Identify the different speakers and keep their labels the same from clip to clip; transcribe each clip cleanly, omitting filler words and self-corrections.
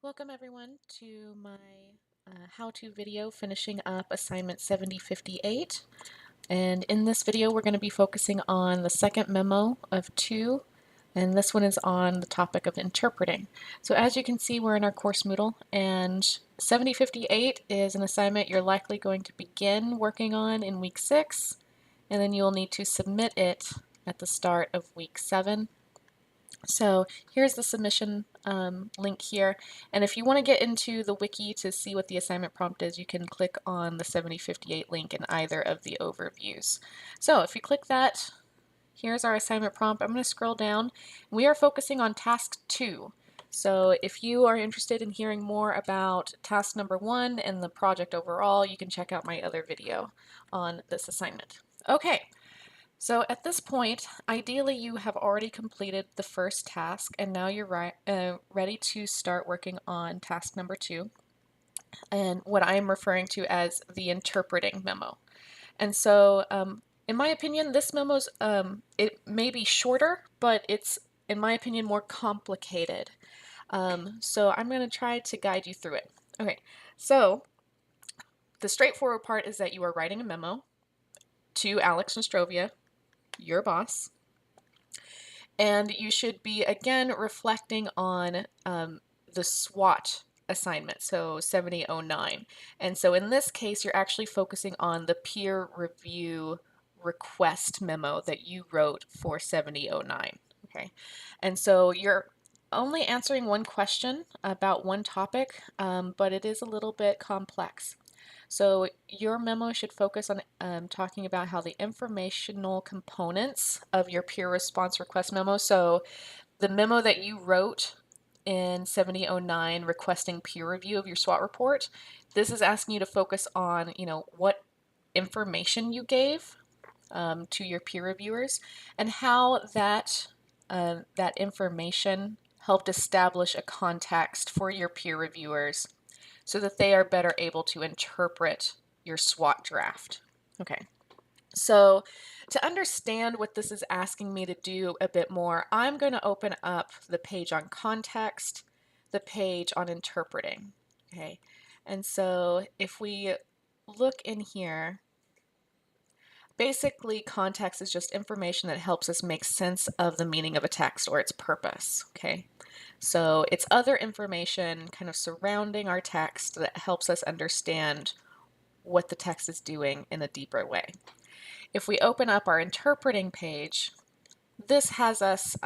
Speaker 1: Welcome everyone to my how-to video finishing up assignment 7058. And in this video we're going to be focusing on the second memo of two, and this one is on the topic of interpreting. So as you can see, we're in our course Moodle, and 7058 is an assignment you're likely going to begin working on in week 6, and then you'll need to submit it at the start of week 7. So here's the submission link here, and if you want to get into the wiki to see what the assignment prompt is, you can click on the 7058 link in either of the overviews. So if you click that, here's our assignment prompt. I'm going to scroll down. We are focusing on task 2. So if you are interested in hearing more about task number 1 and the project overall, you can check out my other video on this assignment. Okay. So at this point, ideally you have already completed the first task, and now you're ready to start working on task number 2, and what I'm referring to as the interpreting memo. And so in my opinion, this memo's, it may be shorter, but it's, in my opinion, more complicated. So I'm going to try to guide you through it. Okay, so the straightforward part is that you are writing a memo to Alex Nostrovia, your boss, and you should be again reflecting on the SWOT assignment, so 7009. And so in this case, you're actually focusing on the peer review request memo that you wrote for 7009. Okay, and so you're only answering one question about one topic, but it is a little bit complex. So your memo should focus on talking about how the informational components of your peer response request memo, so the memo that you wrote in 7009 requesting peer review of your SWOT report, this is asking you to focus on, what information you gave to your peer reviewers and how that information helped establish a context for your peer reviewers so that they are better able to interpret your SWOT draft. Okay, so to understand what this is asking me to do a bit more, I'm going to open up the page on context, the page on interpreting. Okay, and so if we look in here, basically context is just information that helps us make sense of the meaning of a text or its purpose. Okay, so it's other information kind of surrounding our text that helps us understand what the text is doing in a deeper way. If we open up our interpreting page, this has us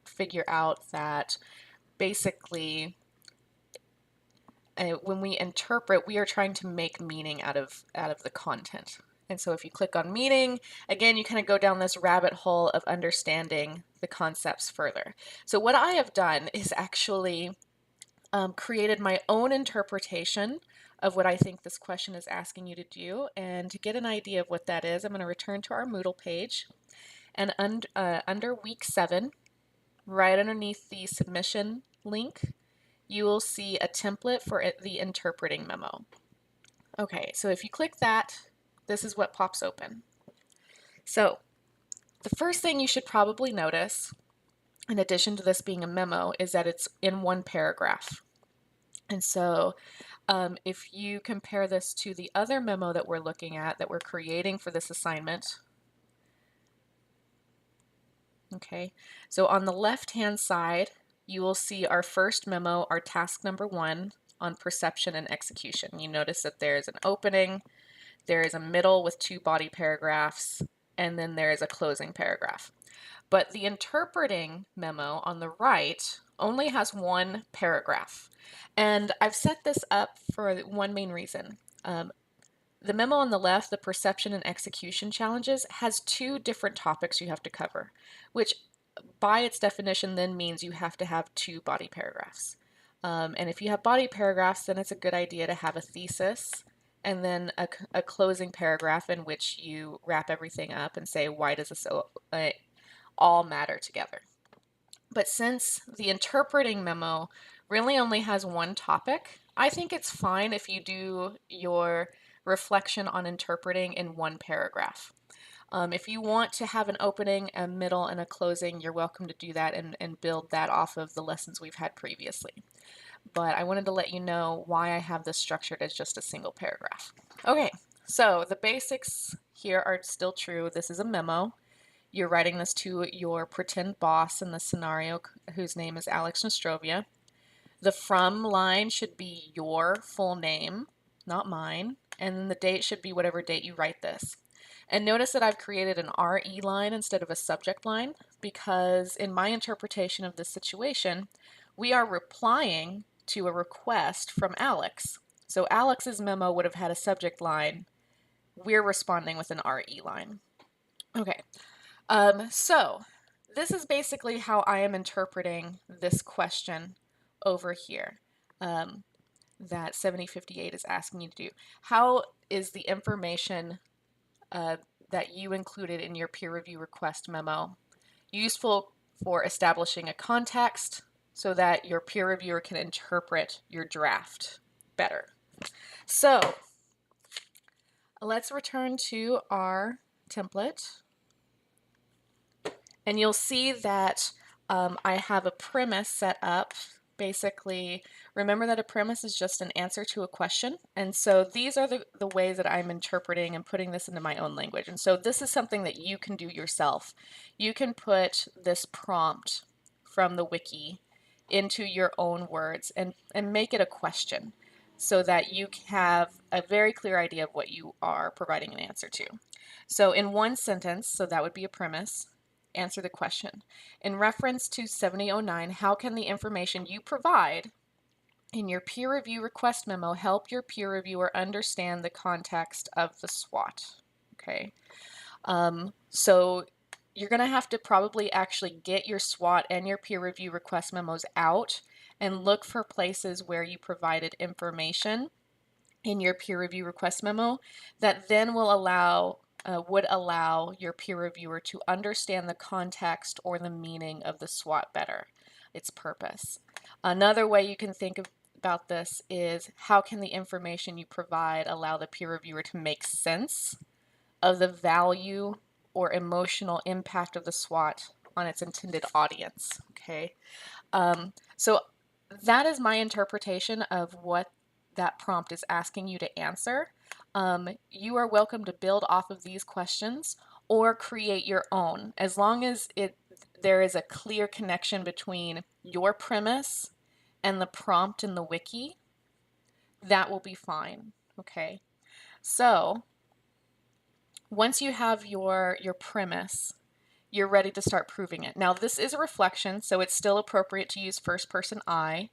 Speaker 1: figure out that basically when we interpret, we are trying to make meaning out of the content. And so if you click on meaning, again, you kind of go down this rabbit hole of understanding the concepts further. So what I have done is actually created my own interpretation of what I think this question is asking you to do. And to get an idea of what that is, I'm going to return to our Moodle page. And under week 7, right underneath the submission link, you will see a template for the interpreting memo. Okay, so if you click that, this is what pops open. So the first thing you should probably notice, in addition to this being a memo, is that it's in one paragraph. And so if you compare this to the other memo that we're looking at, that we're creating for this assignment, okay, so on the left-hand side, you will see our first memo, our task number 1 on perception and execution. You notice that there is an opening, there is a middle with 2 body paragraphs, and then there is a closing paragraph. But the interpreting memo on the right only has 1 paragraph. And I've set this up for one main reason. The memo on the left, the perception and execution challenges, has 2 different topics you have to cover, which by its definition then means you have to have 2 body paragraphs. And if you have body paragraphs, then it's a good idea to have a thesis and then a closing paragraph in which you wrap everything up and say, why does this all matter together? But since the interpreting memo really only has 1 topic, I think it's fine if you do your reflection on interpreting in 1 paragraph. If you want to have an opening, a middle, and a closing, you're welcome to do that and build that off of the lessons we've had previously. but I wanted to let you know why I have this structured as just a single paragraph. Okay, so the basics here are still true. This is a memo. You're writing this to your pretend boss in the scenario, whose name is Alex Nostrovia. The from line should be your full name, not mine, and then the date should be whatever date you write this. And notice that I've created an RE line instead of a subject line because in my interpretation of this situation, we are replying to a request from Alex. So Alex's memo would have had a subject line. We're responding with an RE line. Okay, so this is basically how I am interpreting this question over here that 7058 is asking you to do. How is the information that you included in your peer review request memo useful for establishing a context so that your peer reviewer can interpret your draft better? So let's return to our template. And you'll see that I have a premise set up. Basically, remember that a premise is just an answer to a question. And so these are the ways that I'm interpreting and putting this into my own language. And so this is something that you can do yourself. You can put this prompt from the wiki into your own words and make it a question so that you have a very clear idea of what you are providing an answer to. So in one sentence, so that would be a premise, answer the question. In reference to 7009, how can the information you provide in your peer review request memo help your peer reviewer understand the context of the SWOT? Okay, so you're going to have to probably actually get your SWOT and your peer review request memos out and look for places where you provided information in your peer review request memo that then will would allow your peer reviewer to understand the context or the meaning of the SWOT better, its purpose. Another way you can think about this is how can the information you provide allow the peer reviewer to make sense of the value or emotional impact of the SWOT on its intended audience. Okay, so that is my interpretation of what that prompt is asking you to answer. You are welcome to build off of these questions or create your own, as long as there is a clear connection between your premise and the prompt in the wiki. That will be fine. Okay, so once you have your premise, you're ready to start proving it. Now this is a reflection, so it's still appropriate to use first person I.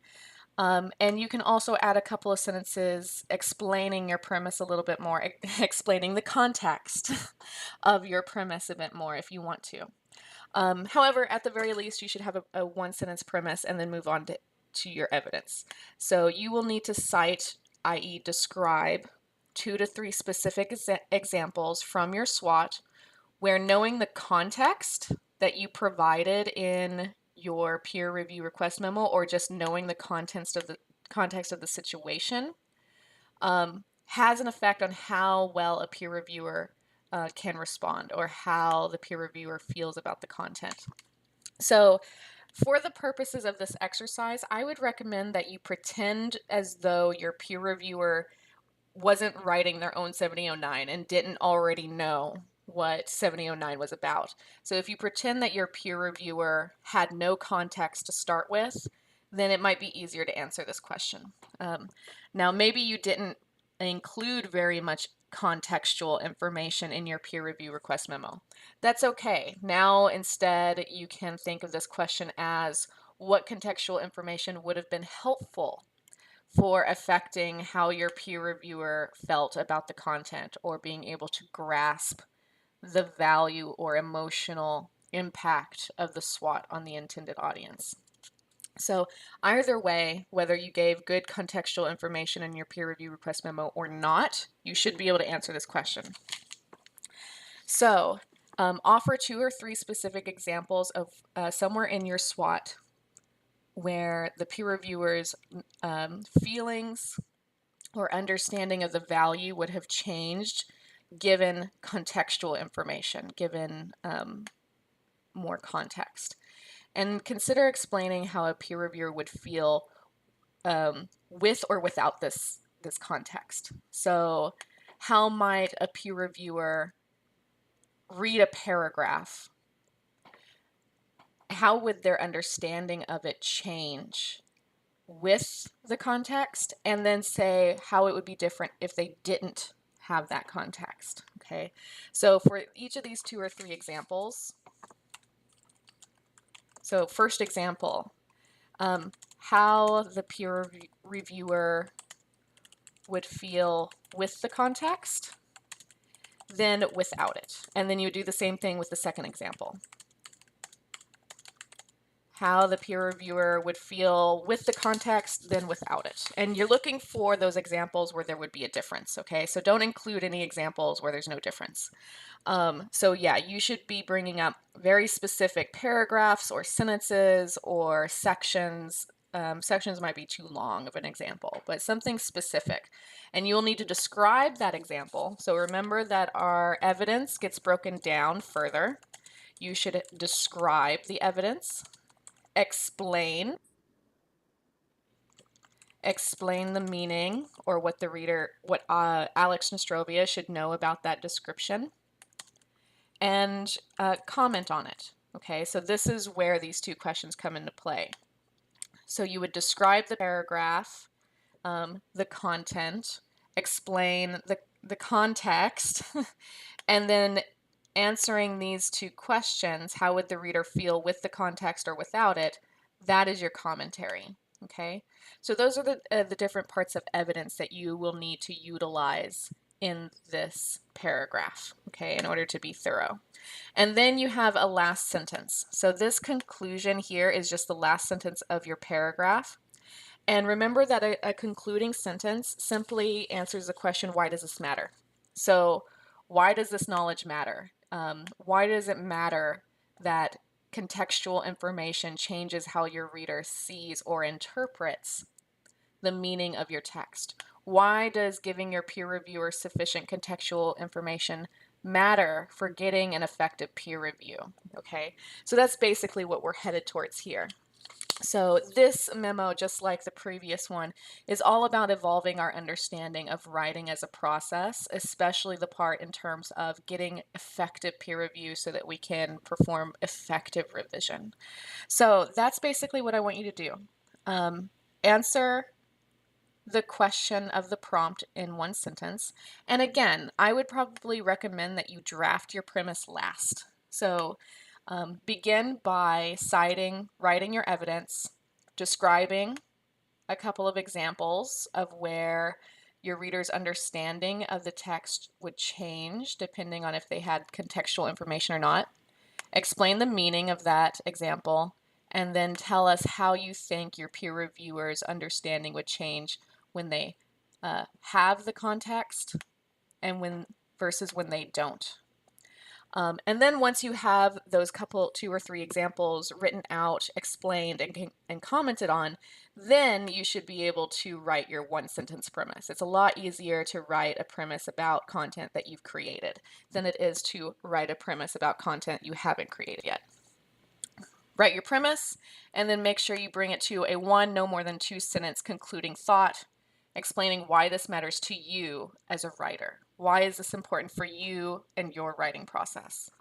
Speaker 1: And you can also add a couple of sentences explaining your premise a little bit more, explaining the context of your premise a bit more if you want to. However, at the very least, you should have a one sentence premise and then move on to your evidence. So you will need to cite, i.e. describe, 2 to 3 specific examples from your SWOT where knowing the context that you provided in your peer review request memo or just knowing the context of the situation has an effect on how well a peer reviewer can respond or how the peer reviewer feels about the content. So for the purposes of this exercise, I would recommend that you pretend as though your peer reviewer wasn't writing their own 7009 and didn't already know what 7009 was about. So if you pretend that your peer reviewer had no context to start with, then it might be easier to answer this question. Now, maybe you didn't include very much contextual information in your peer review request memo. That's okay. Now, instead, you can think of this question as what contextual information would have been helpful for affecting how your peer reviewer felt about the content or being able to grasp the value or emotional impact of the SWOT on the intended audience. So either way, whether you gave good contextual information in your peer review request memo or not, you should be able to answer this question. So offer 2 or 3 specific examples of somewhere in your SWOT where the peer reviewer's feelings or understanding of the value would have changed given contextual information, given more context. And consider explaining how a peer reviewer would feel with or without this context. So how might a peer reviewer read a paragraph? How would their understanding of it change with the context, and then say how it would be different if they didn't have that context? Okay, so for each of these 2 or 3 examples, so first example, how the peer reviewer would feel with the context, then without it. And then you do the same thing with the second example. How the peer reviewer would feel with the context, then without it. And you're looking for those examples where there would be a difference, okay? So don't include any examples where there's no difference. So yeah, you should be bringing up very specific paragraphs or sentences or sections. Sections might be too long of an example, but something specific. And you'll need to describe that example. So remember that our evidence gets broken down further. You should describe the evidence, explain the meaning or what the reader, what Alex Nostrovia should know about that description, and comment on it. Okay, so this is where these 2 questions come into play. So you would describe the paragraph, the content, explain the context, and then answering these 2 questions, how would the reader feel with the context or without it, that is your commentary. Okay, so those are the different parts of evidence that you will need to utilize in this paragraph, okay, in order to be thorough. And then you have a last sentence. So this conclusion here is just the last sentence of your paragraph. And remember that a concluding sentence simply answers the question, why does this matter? So why does this knowledge matter? Why does it matter that contextual information changes how your reader sees or interprets the meaning of your text? Why does giving your peer reviewer sufficient contextual information matter for getting an effective peer review? Okay, so that's basically what we're headed towards here. So this memo, just like the previous one, is all about evolving our understanding of writing as a process, especially the part in terms of getting effective peer review so that we can perform effective revision. So that's basically what I want you to do. Answer the question of the prompt in 1 sentence. And again, I would probably recommend that you draft your premise last. So begin by writing your evidence, describing a couple of examples of where your reader's understanding of the text would change depending on if they had contextual information or not. Explain the meaning of that example, and then tell us how you think your peer reviewer's understanding would change when they have the context and versus when they don't. And then once you have those 2 or 3 examples written out, explained, and commented on, then you should be able to write your 1 sentence premise. It's a lot easier to write a premise about content that you've created than it is to write a premise about content you haven't created yet. Write your premise, and then make sure you bring it to a 1, no more than 2 sentence concluding thought, explaining why this matters to you as a writer. Why is this important for you and your writing process?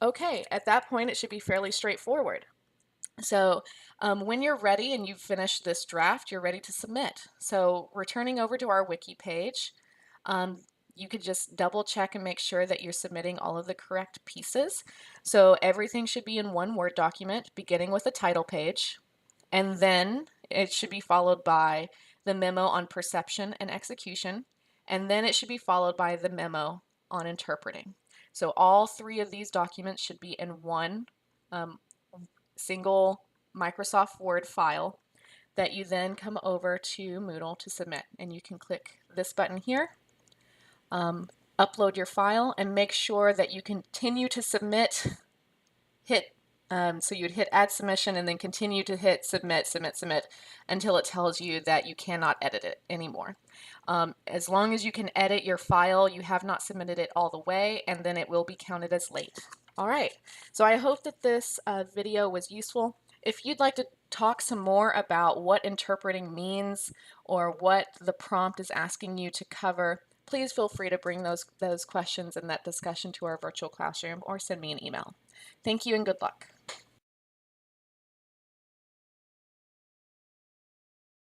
Speaker 1: Okay, at that point, it should be fairly straightforward. So when you're ready and you've finished this draft, you're ready to submit. So returning over to our wiki page, you could just double check and make sure that you're submitting all of the correct pieces. So everything should be in 1 Word document, beginning with a title page, and then it should be followed by the memo on perception and execution, and then it should be followed by the memo on interpreting. So all 3 of these documents should be in 1 single Microsoft Word file that you then come over to Moodle to submit. And you can click this button here, upload your file, and make sure that you continue to submit. So you'd hit add submission and then continue to hit submit, submit, submit until it tells you that you cannot edit it anymore. As long as you can edit your file, you have not submitted it all the way, and then it will be counted as late. All right, so I hope that this video was useful. If you'd like to talk some more about what interpreting means or what the prompt is asking you to cover, please feel free to bring those questions and that discussion to our virtual classroom or send me an email. Thank you and good luck.